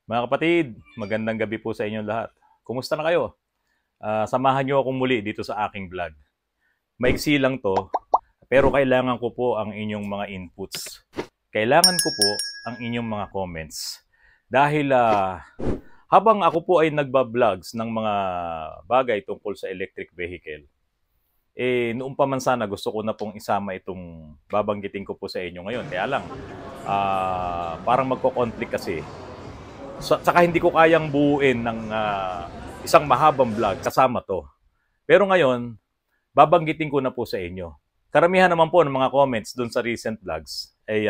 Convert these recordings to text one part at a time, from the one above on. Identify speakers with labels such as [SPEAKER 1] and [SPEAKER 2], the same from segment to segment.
[SPEAKER 1] Mga kapatid, magandang gabi po sa inyong lahat. Kumusta na kayo? Samahan niyo akong muli dito sa aking vlog. Maiksi lang to, pero kailangan ko po ang inyong mga inputs. Kailangan ko po ang inyong mga comments. Dahil habang ako po ay nagba-vlogs ng mga bagay tungkol sa electric vehicle, noong pa man sana gusto ko na pong isama itong babanggitin ko po sa inyo ngayon. Kaya lang, parang magko-conflict kasi. Saka hindi ko kayang buuin ng isang mahabang vlog kasama to. Pero ngayon, babanggitin ko na po sa inyo. Karamihan naman po ng mga comments doon sa recent vlogs ay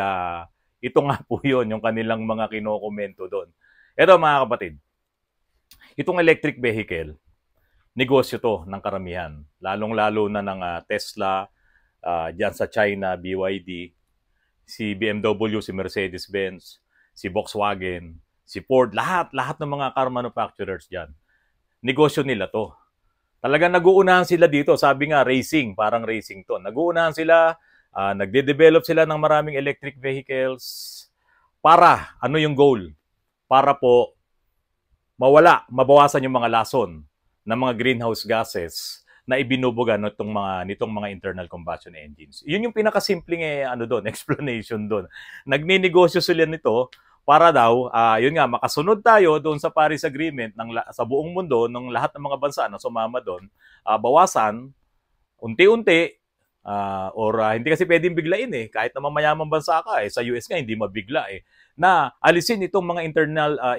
[SPEAKER 1] ito nga po yun, yung kanilang mga kinokomento doon. Ito mga kapatid, itong electric vehicle, negosyo to ng karamihan. Lalong-lalo na ng Tesla, dyan sa China, BYD, si BMW, si Mercedes-Benz, si Volkswagen, si Ford, lahat ng mga car manufacturers dyan. Negosyo nila to. Talagang nag-uunahan sila dito. Sabi nga, racing, parang racing to. Nag-uunahan sila, nagde-develop sila ng maraming electric vehicles. Para, ano yung goal? Para po, mabawasan yung mga lason ng mga greenhouse gases na ibinubuga nitong mga internal combustion engines. Yun yung pinakasimpleng explanation doon. Nagninegosyo sila nito para daw, yun nga, makasunod tayo doon sa Paris Agreement sa buong mundo ng lahat ng mga bansa na sumama doon, bawasan, unti-unti, hindi kasi pwedeng biglain kahit na mamayamang bansa ka sa US nga hindi mabigla na alisin itong mga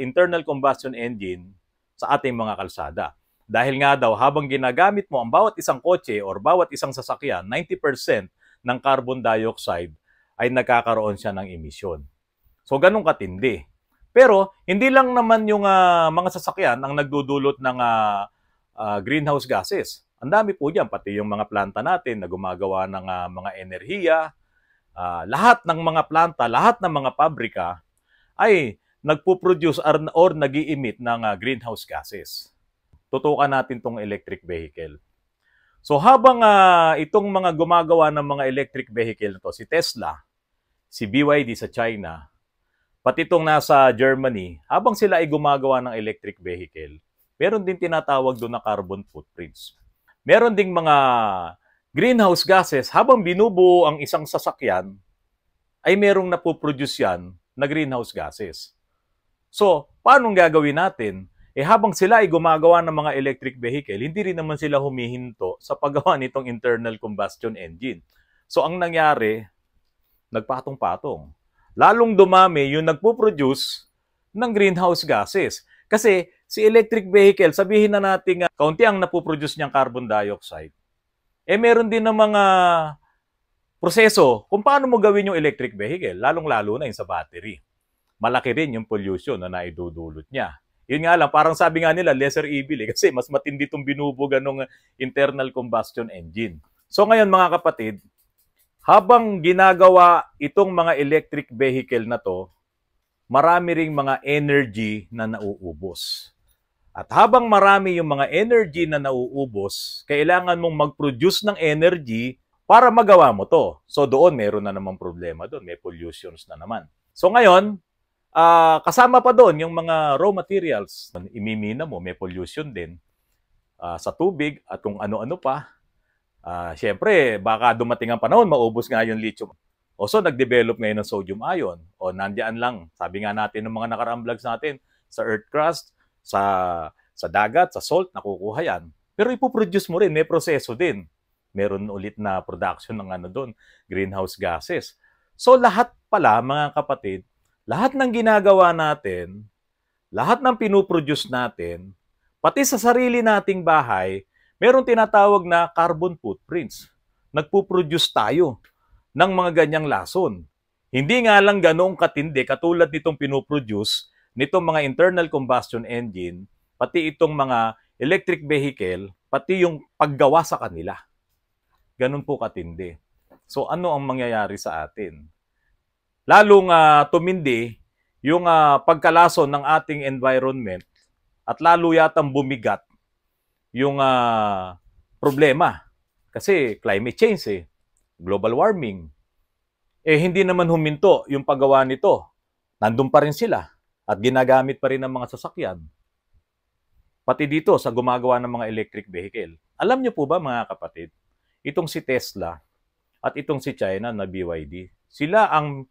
[SPEAKER 1] internal combustion engine sa ating mga kalsada. Dahil nga daw, habang ginagamit mo ang bawat isang kotse or bawat isang sasakyan, 90% ng carbon dioxide ay nagkakaroon siya ng emisyon. So, ganun katindi. Pero, hindi lang naman yung mga sasakyan ang nagdudulot ng greenhouse gases. Ang dami po dyan, pati yung mga planta natin na gumagawa ng mga enerhiya. Lahat ng mga planta, lahat ng mga pabrika ay nagpo-produce or nag-i-emit ng greenhouse gases. Tutukan natin tong electric vehicle. So habang itong mga gumagawa ng mga electric vehicle na to, si Tesla, si BYD sa China, pati itong nasa Germany, habang sila ay gumagawa ng electric vehicle, meron din tinatawag doon na carbon footprints. Meron ding mga greenhouse gases habang binubuo ang isang sasakyan, ay merong napoproduce yan na greenhouse gases. So, paano gagawin natin? Habang sila ay gumagawa ng mga electric vehicle, hindi rin naman sila humihinto sa paggawa nitong internal combustion engine. So, ang nangyari, nagpatong-patong. Lalong dumami yung nagpo-produce ng greenhouse gases. Kasi si electric vehicle, sabihin na natin kaunti ang napoproduce niyang carbon dioxide. Meron din ng mga proseso kung paano mo gawin yung electric vehicle, lalong-lalo na yung sa battery. Malaki rin yung pollution na naidudulot niya. Yun nga lang, parang sabi nga nila, lesser evil kasi mas matindi itong binubuga ng internal combustion engine. So ngayon mga kapatid, habang ginagawa itong mga electric vehicle na to, marami ring mga energy na nauubos. At habang marami yung mga energy na nauubos, kailangan mong mag-produce ng energy para magawa mo to. So doon meron na namang problema doon, may pollutions na naman. So ngayon, kasama pa doon yung mga raw materials. Imimina mo, may pollution din sa tubig at kung ano-ano pa. Siyempre, baka dumating ang panahon, maubos nga yung lithium. So, nag-develop ngayon ng sodium ion. Nandiyan lang. Sabi nga natin ng mga nakaraang vlogs natin, sa earth crust, sa dagat, sa salt, nakukuha yan. Pero ipoproduce mo rin, may proseso din. Meron ulit na production ng doon, greenhouse gases. So, lahat pala, mga kapatid, lahat ng ginagawa natin, lahat ng pinuproduce natin, pati sa sarili nating bahay, meron tinatawag na carbon footprints. Nagpo-produce tayo ng mga ganyang lason. Hindi nga lang ganoong katindi katulad nitong pinuproduce nitong mga internal combustion engine, pati itong mga electric vehicle, pati yung paggawa sa kanila. Ganun po katindi. So ano ang mangyayari sa atin? Lalong tumindi yung pagkalason ng ating environment at lalo yatang bumigat yung problema. Kasi climate change global warming. Hindi naman huminto yung paggawa nito. Nandun pa rin sila. at ginagamit pa rin ng mga sasakyan. Pati dito sa gumagawa ng mga electric vehicle. Alam niyo po ba mga kapatid, itong si Tesla at itong si China na BYD, sila ang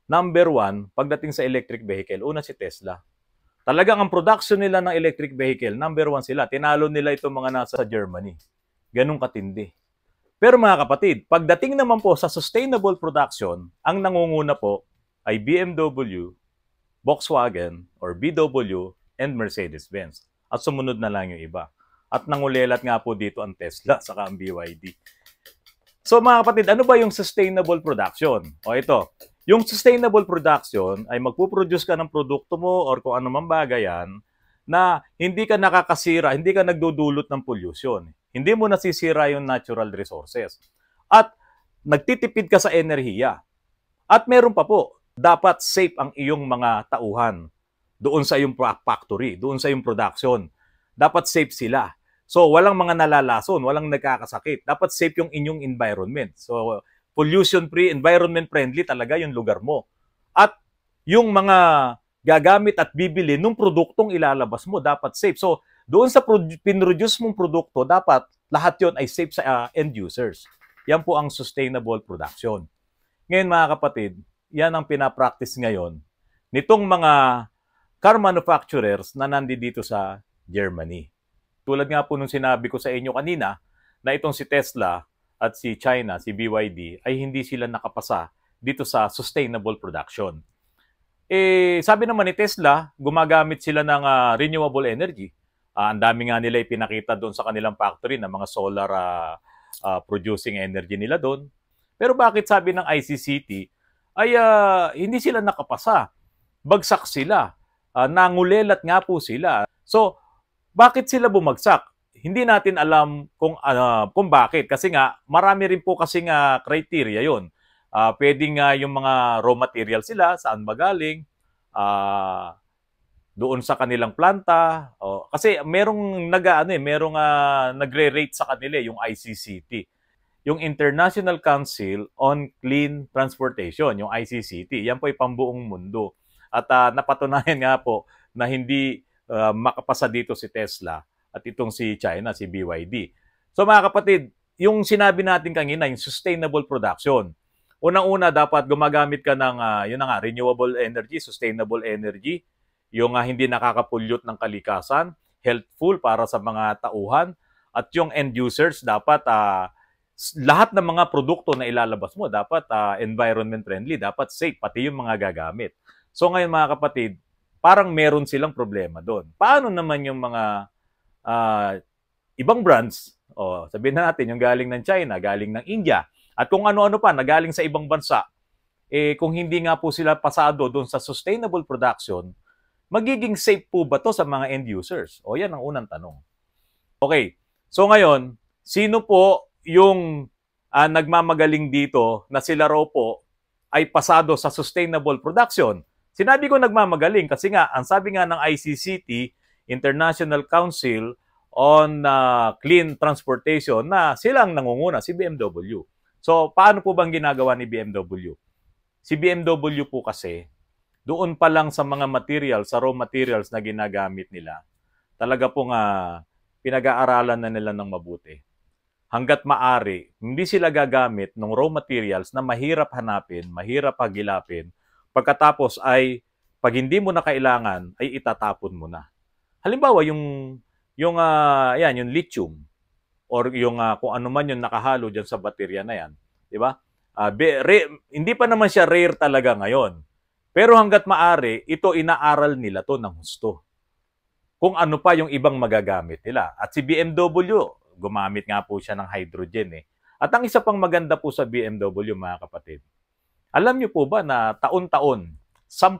[SPEAKER 1] number one pagdating sa electric vehicle. Una si Tesla. Talagang ang production nila ng electric vehicle, number one sila. Tinalo nila itong mga nasa Germany. Ganun katindi. Pero mga kapatid, pagdating naman po sa sustainable production, ang nangunguna po ay BMW, Volkswagen, or VW, and Mercedes-Benz. At sumunod na lang yung iba. At nangulelat nga po dito ang Tesla saka ang BYD. So mga kapatid, ano ba yung sustainable production? O ito, yung sustainable production ay magpuproduce ka ng produkto mo or kung ano man bagay yan na hindi ka nakakasira, hindi ka nagdudulot ng pollution. Hindi mo nasisira yung natural resources. At nagtitipid ka sa enerhiya. At meron pa po, dapat safe ang iyong mga tauhan doon sa iyong factory, doon sa iyong production. Dapat safe sila. So, walang mga nalalason, walang nagkakasakit. Dapat safe yung inyong environment. So, pollution-free, environment-friendly talaga yung lugar mo. At yung mga gagamit at bibili nung produktong ilalabas mo, dapat safe. So, doon sa pinroduce mong produkto, dapat lahat yon ay safe sa end users. Yan po ang sustainable production. Ngayon mga kapatid, yan ang pinapractice ngayon nitong mga car manufacturers na nandito sa Germany. Tulad nga po nung sinabi ko sa inyo kanina na itong si Tesla at si China, si BYD, ay hindi sila nakapasa dito sa sustainable production. Sabi naman ni Tesla, gumagamit sila ng renewable energy. Ang dami nga nila ipinakita doon sa kanilang factory ng mga solar producing energy nila doon. Pero bakit sabi ng ICCT ay hindi sila nakapasa? Bagsak sila. Nangulelat nga po sila. So, bakit sila bumagsak? Hindi natin alam kung bakit. Kasi nga, marami rin po kasi nga criteria yon. Pwedeng nga yung mga raw material sila, saan magaling, doon sa kanilang planta. Kasi merong nagre-rate sa kanila yung ICCT. Yung International Council on Clean Transportation, yung ICCT. Yan po ay pambuong mundo. At napatunayan nga po na hindi makapasa dito si Tesla at itong si China, si BYD. So mga kapatid, yung sinabi natin kanina, yung sustainable production. Unang-una, dapat gumagamit ka ng renewable energy, sustainable energy, yung hindi nakakapulyot ng kalikasan, helpful para sa mga tauhan, at yung end users, dapat lahat ng mga produkto na ilalabas mo, dapat environment friendly, dapat safe, pati yung mga gagamit. So ngayon mga kapatid, parang meron silang problema doon. Paano naman yung mga ibang brands, sabihin natin yung galing ng China, galing ng India, at kung ano-ano pa na galing sa ibang bansa, kung hindi nga po sila pasado doon sa sustainable production, magiging safe po ba to sa mga end users? Yan ang unang tanong. Okay, so ngayon, sino po yung nagmamagaling dito na sila raw po ay pasado sa sustainable production? Sinabi ko nagmamagaling kasi nga, ang sabi nga ng ICCT, International Council on Clean Transportation, na silang nangunguna, si BMW. So, paano po bang ginagawa ni BMW? Si BMW po kasi, doon pa lang sa mga materials, sa raw materials na ginagamit nila, talaga pong pinag-aaralan na nila ng mabuti. Hanggat maari, hindi sila gagamit ng raw materials na mahirap hanapin, mahirap hagilapin, pagkatapos ay, pag hindi mo na kailangan, ay itatapon mo na. Halimbawa, yung lithium, or yung kung ano man yung nakahalo dyan sa baterya na yan. Di ba? Hindi pa naman siya rare talaga ngayon. Pero hanggat maari, ito inaaral nila to ng husto. Kung ano pa yung ibang magagamit nila. At si BMW, gumamit nga po siya ng hydrogen . At ang isa pang maganda po sa BMW, mga kapatid, alam niyo po ba na taon-taon, 10,000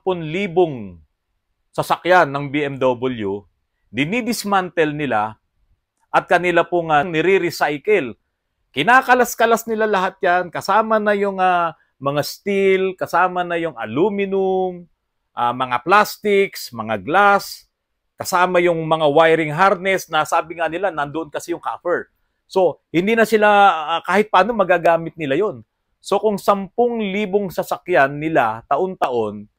[SPEAKER 1] sasakyan ng BMW, dinidismantle nila at kanila pong nire-recycle. Kinakalas-kalas nila lahat yan, kasama na yung mga steel, kasama na yung aluminum, mga plastics, mga glass, kasama yung mga wiring harness na sabi nga nila, nandoon kasi yung copper. So, hindi na sila kahit paano magagamit nila yon. So, kung 10,000 sasakyan nila taon-taon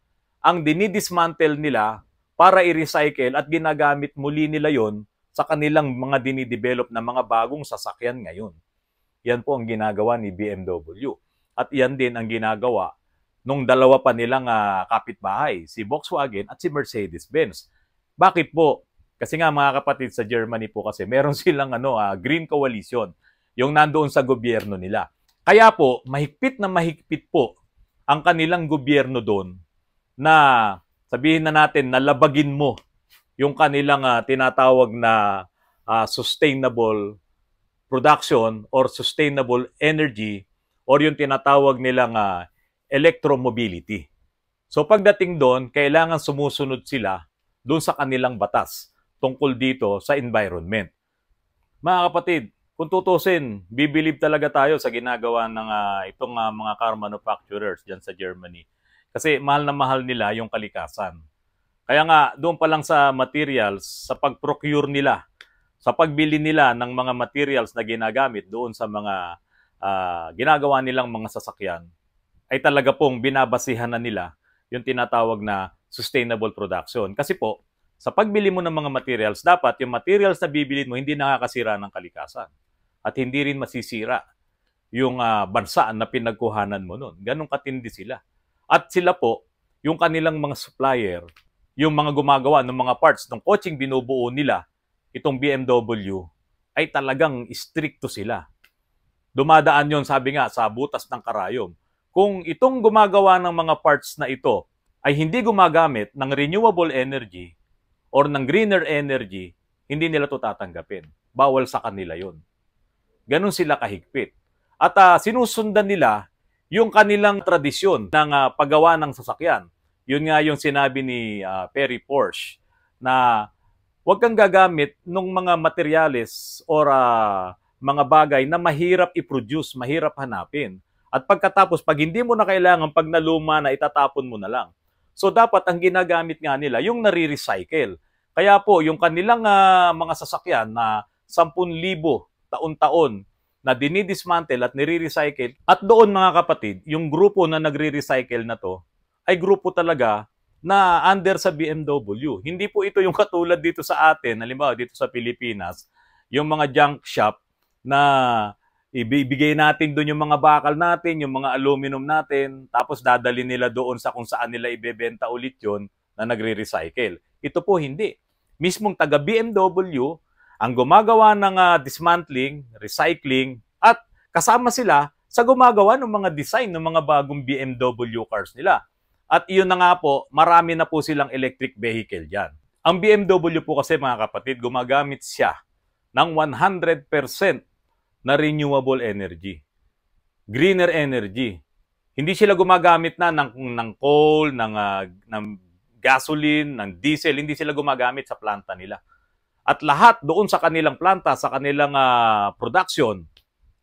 [SPEAKER 1] ang dinidismantle nila para i-recycle at ginagamit muli nila yon sa kanilang mga dinidevelop na mga bagong sasakyan ngayon. Yan po ang ginagawa ni BMW. At yan din ang ginagawa nung dalawa pa nilang kapitbahay, si Volkswagen at si Mercedes-Benz. Bakit po? Kasi nga mga kapatid, sa Germany po kasi meron silang Green Coalition, yung nandoon sa gobyerno nila. Kaya po, mahigpit na mahigpit po ang kanilang gobyerno doon na sabihin na natin na labagin mo yung kanilang tinatawag na sustainable production or sustainable energy or yung tinatawag nilang electromobility. So pagdating doon, kailangan sumusunod sila doon sa kanilang batas tungkol dito sa environment. Mga kapatid, kung tutusin, bibilib talaga tayo sa ginagawa ng itong mga car manufacturers dyan sa Germany. Kasi mahal na mahal nila yung kalikasan. Kaya nga, doon pa lang sa materials, sa pag-procure nila, sa pagbili nila ng mga materials na ginagamit doon sa mga ginagawa nilang mga sasakyan, ay talaga pong binabasihan na nila yung tinatawag na sustainable production. Kasi po, sa pagbili mo ng mga materials, dapat yung materials na bibili mo hindi nakakasira ng kalikasan. At hindi rin masisira yung bansa na pinagkuhanan mo nun. Ganun katindi sila. At sila po, yung kanilang mga supplier, yung mga gumagawa ng mga parts ng kotseng binubuo nila, itong BMW, ay talagang stricto sila. Dumadaan yon, sabi nga, sa butas ng karayom. Kung itong gumagawa ng mga parts na ito ay hindi gumagamit ng renewable energy or ng greener energy, hindi nila ito tatanggapin. Bawal sa kanila yon. Ganon sila kahigpit. At sinusundan nila yung kanilang tradisyon ng paggawa ng sasakyan. Yun nga yung sinabi ni Perry Porsche na huwag kang gagamit ng mga materyales or mga bagay na mahirap i-produce, mahirap hanapin. At pagkatapos, pag hindi mo na kailangan, pag naluma na, itatapon mo na lang. So dapat ang ginagamit nga nila, yung nare-recycle. Kaya po, yung kanilang mga sasakyan na 10,000 taon-taon na dinidismantle at nire-recycle, at doon mga kapatid, yung grupo na nagre-recycle na to, ay grupo talaga na under sa BMW. Hindi po ito yung katulad dito sa atin, halimbawa dito sa Pilipinas, yung mga junk shop na ibibigay natin doon yung mga bakal natin, yung mga aluminum natin, tapos dadali nila doon sa kung saan nila ibebenta ulit yon na nagre-recycle. Ito po hindi. Mismong taga BMW ang gumagawa ng dismantling, recycling, at kasama sila sa gumagawa ng mga design ng mga bagong BMW cars nila. At iyon na nga po, marami na po silang electric vehicle dyan. Ang BMW po kasi mga kapatid, gumagamit siya ng 100% na renewable energy. Greener energy. Hindi sila gumagamit na ng coal, ng gasoline, ng diesel. Hindi sila gumagamit sa planta nila. At lahat doon sa kanilang planta, sa kanilang production,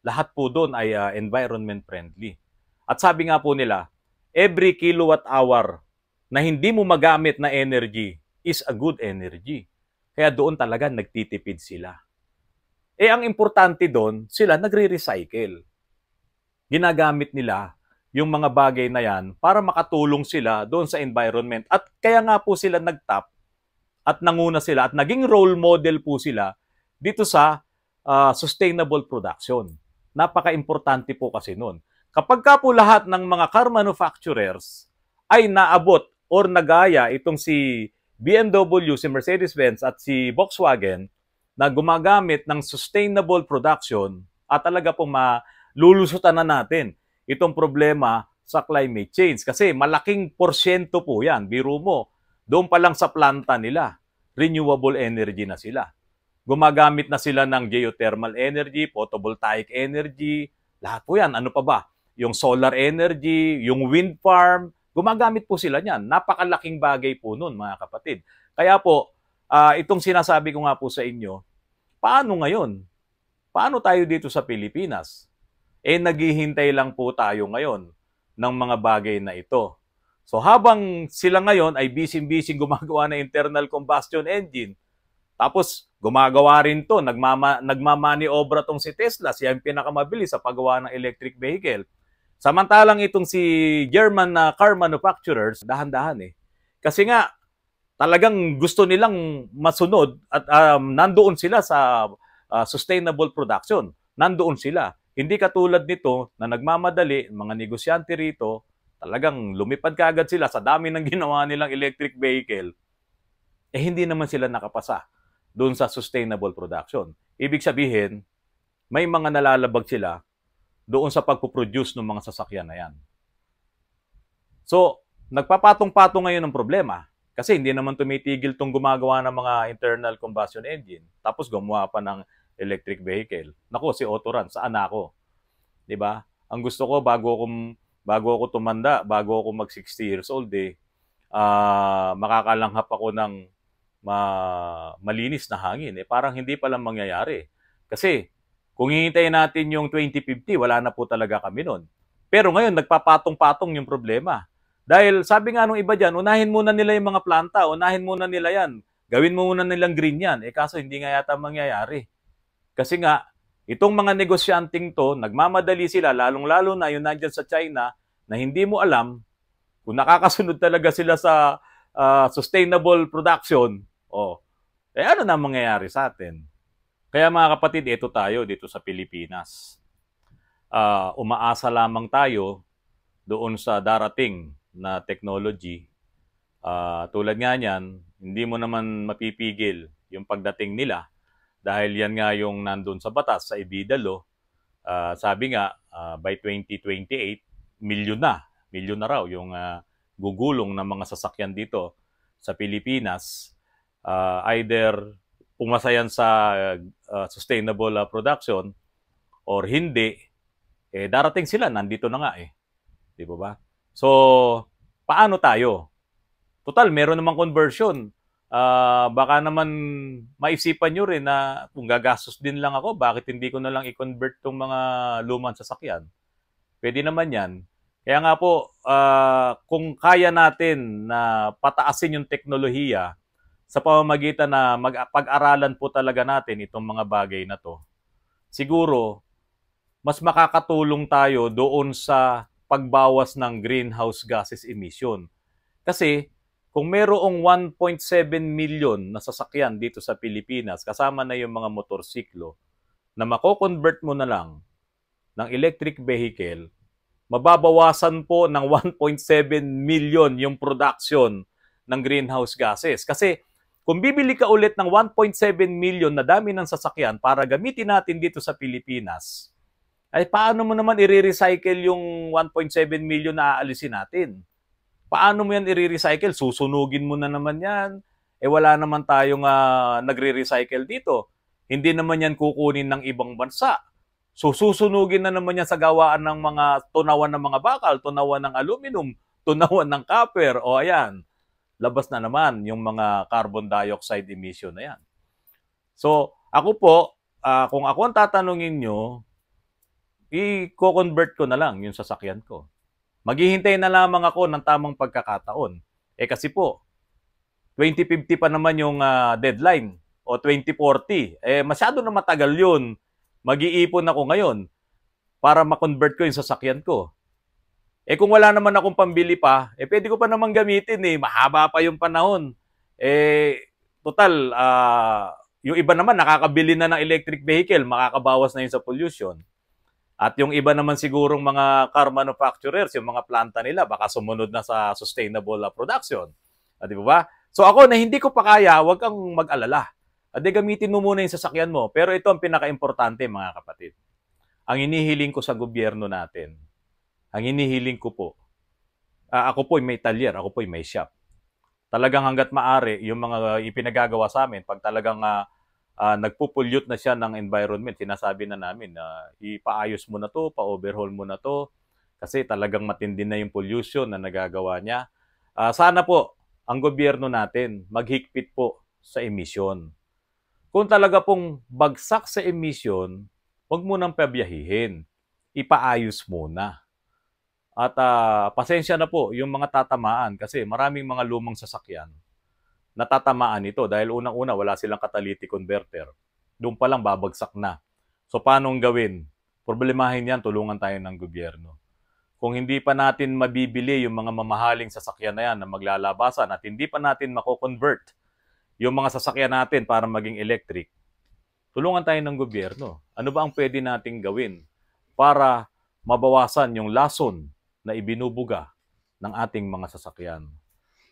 [SPEAKER 1] lahat po doon ay environment friendly. At sabi nga po nila, every kilowatt hour na hindi mo magamit na energy is a good energy. Kaya doon talaga nagtitipid sila. Ang importante doon, sila nagre-recycle. Ginagamit nila yung mga bagay na yan para makatulong sila doon sa environment. At kaya nga po sila nagtap at nanguna sila at naging role model po sila dito sa sustainable production. Napaka-importante po kasi noon. Kapag ka po lahat ng mga car manufacturers ay naabot or nagaya itong si BMW, si Mercedes-Benz at si Volkswagen na gumagamit ng sustainable production at talaga pong malulusutan na natin itong problema sa climate change. Kasi malaking porsyento po yan. Biro mo, doon pa lang sa planta nila, renewable energy na sila. Gumagamit na sila ng geothermal energy, photovoltaic energy, lahat po yan. Ano pa ba? Yung solar energy, yung wind farm, gumagamit po sila niyan. Napakalaking bagay po nun, mga kapatid. Kaya po, itong sinasabi ko nga po sa inyo, paano ngayon? Paano tayo dito sa Pilipinas? Naghihintay lang po tayo ngayon ng mga bagay na ito. So habang sila ngayon ay busy-busy gumagawa ng internal combustion engine, tapos gumagawa rin to, nagmamaniobra tong si Tesla, siya yung pinakamabilis sa paggawa ng electric vehicle. Samantalang itong si German na car manufacturers, dahan-dahan Kasi nga, talagang gusto nilang masunod at nandoon sila sa sustainable production. Nandoon sila. Hindi katulad nito na nagmamadali, mga negosyante rito, talagang lumipad kaagad sila sa dami ng ginawa nilang electric vehicle, hindi naman sila nakapasa doon sa sustainable production. Ibig sabihin, may mga nalalabag sila doon sa pagpuproduce ng mga sasakyan na yan. So, nagpapatong-patong ngayon ng problema kasi hindi naman tumitigil tong gumagawa ng mga internal combustion engine tapos gumawa pa ng electric vehicle. Naku, si Otoran, saan ako? 'Di ba? Ang gusto ko bago ako tumanda, bago ako mag 60 years old makakalanghap ako ng malinis na hangin. Parang hindi pa lang mangyayari. Kasi kung hihintayin natin yung 2050, wala na po talaga kami nun. Pero ngayon, nagpapatong-patong yung problema. Dahil sabi nga nung iba dyan, unahin muna nila yung mga planta, unahin muna nila yan. Gawin mo muna nilang green yan. Kaso hindi nga yata mangyayari. Kasi nga, itong mga negosyanteng to, nagmamadali sila, lalong-lalo na yung nandyan sa China, na hindi mo alam kung nakakasunod talaga sila sa sustainable production, ano na mangyayari sa atin? Kaya mga kapatid, ito tayo dito sa Pilipinas. Umaasa lamang tayo doon sa darating na technology. Tulad nga niyan, hindi mo naman mapipigil yung pagdating nila dahil yan nga yung nandun sa batas, sa EBITDA law. Sabi nga, by 2028, milyon na raw yung gugulong ng mga sasakyan dito sa Pilipinas. Either pumasayan sa sustainable production or hindi, darating sila, nandito na nga Di ba? So, paano tayo? Total, meron namang conversion. Baka naman maisipan nyo rin na kung gagastos din lang ako, bakit hindi ko na lang i-convert tong mga lumang sasakyan? Pwede naman yan. Kaya nga po, kung kaya natin na pataasin yung teknolohiya sa pamamagitan na pag-aralan po talaga natin itong mga bagay na to, siguro, mas makakatulong tayo doon sa pagbawas ng greenhouse gases emission. Kasi, kung merong 1.7 million na sasakyan dito sa Pilipinas, kasama na yung mga motorsiklo, na mako-convert mo na lang ng electric vehicle, mababawasan po ng 1.7 million yung production ng greenhouse gases. Kasi kung bibili ka ulit ng 1.7 million na dami ng sasakyan para gamitin natin dito sa Pilipinas, ay paano mo naman i-recycle yung 1.7 million na aalisin natin? Paano mo yan i-recycle? Susunugin mo na naman yan. Wala naman tayong nagre-recycle dito. Hindi naman yan kukunin ng ibang bansa. Susunugin na naman yan sa gawaan ng mga tunawan ng mga bakal, tunawan ng aluminum, tunawan ng copper. Ayan, labas na naman yung mga carbon dioxide emission na yan. So, ako po, kung ako ang tatanungin nyo, i-convert ko na lang yung sasakyan ko. Maghihintay na lamang ako ng tamang pagkakataon. Kasi po, 2050 pa naman yung deadline o 2040. Masyado na matagal yun. Mag-iipon ako ngayon para ma-convert ko yung sasakyan ko. Kung wala naman akong pambili pa, pwede ko pa naman gamitin Mahaba pa yung panahon. Total, yung iba naman nakakabili na ng electric vehicle, makakabawas na yun sa pollution. At yung iba naman sigurong mga car manufacturers, yung mga planta nila, baka sumunod na sa sustainable production. Di ba? So ako na hindi ko pa kaya, huwag kang mag-alala. Gamitin mo muna yung sasakyan mo. Pero ito ang pinaka-importante, mga kapatid. Ang inihiling ko sa gobyerno natin, ang inihiling ko po, ako po may talyer, ako po may shop. Talagang hanggat maaari, yung mga ipinagagawa sa amin, pag talagang nagpupulyot na siya ng environment, sinasabi na namin na ipaayos mo na to, pa-overhaul mo na to, kasi talagang matindi na yung pollution na nagagawa niya. Sana po, ang gobyerno natin, maghigpit po sa emission. Kung talaga pong bagsak sa emission, huwag mo nang pabiyahihin. Ipaayos muna. At pasensya na po yung mga tatamaan kasi maraming mga lumang sasakyan natatamaan ito dahil unang-una wala silang catalytic converter. Doon pa lang babagsak na. So paano gawin? Problemahin yan, tulungan tayo ng gobyerno. kung hindi pa natin mabibili yung mga mamahaling sasakyan na yan na maglalabasan at hindi pa natin mako-convert yung mga sasakyan natin para maging electric, tulungan tayo ng gobyerno. Ano ba ang pwede nating gawin para mabawasan yung lason na ibinubuga ng ating mga sasakyan?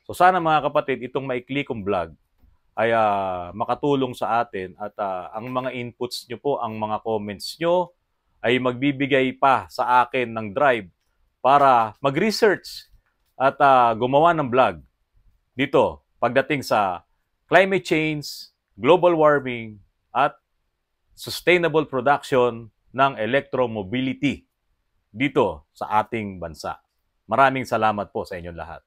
[SPEAKER 1] So sana mga kapatid, itong maikli kong vlog ay makatulong sa atin at ang mga inputs nyo po, ang mga comments nyo ay magbibigay pa sa akin ng drive para mag-research at gumawa ng vlog dito pagdating sa climate change, global warming, at sustainable production ng electromobility dito sa ating bansa. Maraming salamat po sa inyong lahat.